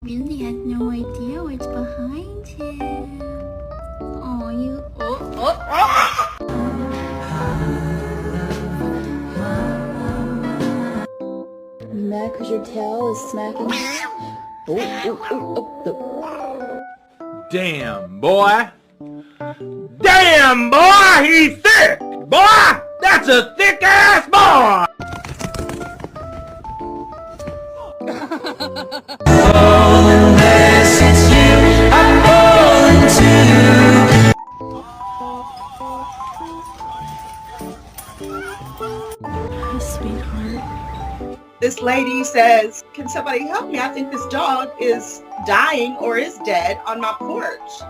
Mindy had no idea what's behind him. Oh, you. You mad because your tail is smacking you? Damn, boy. Damn, boy, he's thick. Boy, that's a thick ass boy. Hi, sweetheart. This lady says, "Can somebody help me? I think this dog is dying or is dead on my porch."